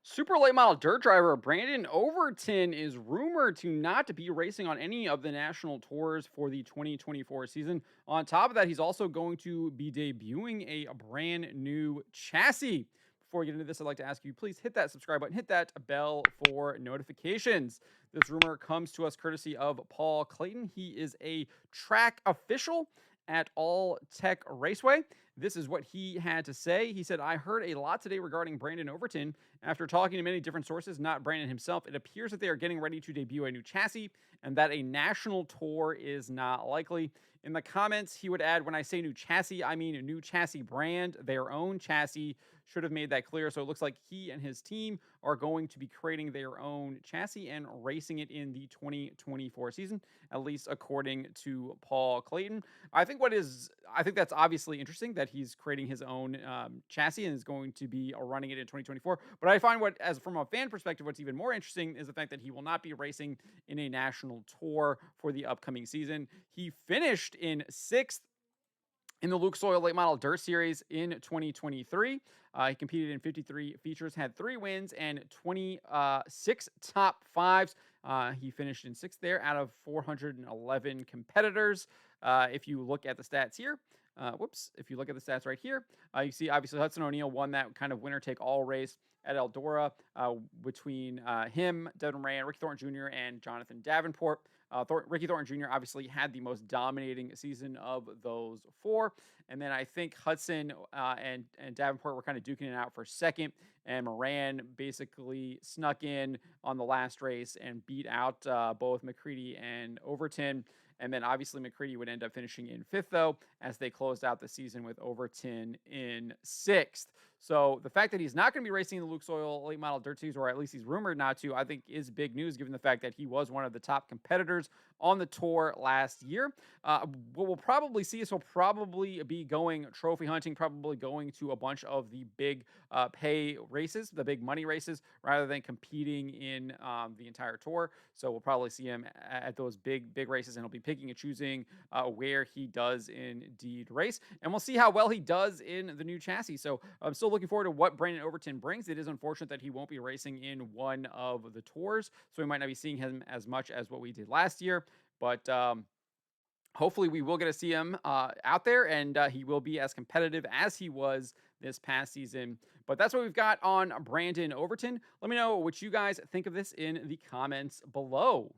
Super late model dirt driver Brandon Overton is rumored to not be racing on any of the national tours for the 2024 season. On top of that, he's also going to be debuting a brand new chassis. Before we get into this, I'd like to ask you please hit that subscribe button, hit that bell for notifications. This rumor comes to us courtesy of Paul Clayton. He is a track official at All Tech Raceway. This is what he had to say. He said, I heard a lot today regarding Brandon Overton. After talking to many different sources, not Brandon himself, it appears that they are getting ready to debut a new chassis and that a national tour is not likely. In the comments, he would add, when I say new chassis, I mean a new chassis brand, their own chassis. Should have made that clear. So it looks like he and his team are going to be creating their own chassis and racing it in the 2024 season, at least according to Paul Clayton. I think that's obviously interesting that he's creating his own chassis and is going to be running it in 2024. But I find as from a fan perspective, what's even more interesting is the fact that he will not be racing in a national tour for the upcoming season. He finished in sixth in the Luke Soil Late Model Dirt Series in 2023. He competed in 53 features, had 3 wins and 26 top fives. He finished in sixth there out of 411 competitors. If you look at the stats here, if you look at the stats right here, you see obviously Hudson O'Neal won that kind of winner take all race at Eldora between him, Devin Ray, and Ricky Thornton Jr. and Jonathan Davenport. Ricky Thornton Jr. obviously had the most dominating season of those four. And then I think Hudson and Davenport were kind of duking it out for second. And Moran basically snuck in on the last race and beat out both McCready and Overton. And then obviously McCready would end up finishing in fifth, though, as they closed out the season with Overton in sixth. So the fact that he's not going to be racing the Luke Soil Late Model Dirt Series, or at least he's rumored not to, I think is big news given the fact that he was one of the top competitors on the tour last year. What we'll probably see is he'll probably be going trophy hunting, probably going to a bunch of the big pay races, the big money races, rather than competing in the entire tour. So we'll probably see him at those big races, and he'll be picking and choosing where he does indeed race. And we'll see how well he does in the new chassis. So I'm still looking forward to what Brandon Overton brings. It is unfortunate that he won't be racing in one of the tours, so we might not be seeing him as much as what we did last year. But hopefully we will get to see him out there, and he will be as competitive as he was this past season. But that's what we've got on Brandon Overton. Let me know what you guys think of this in the comments below.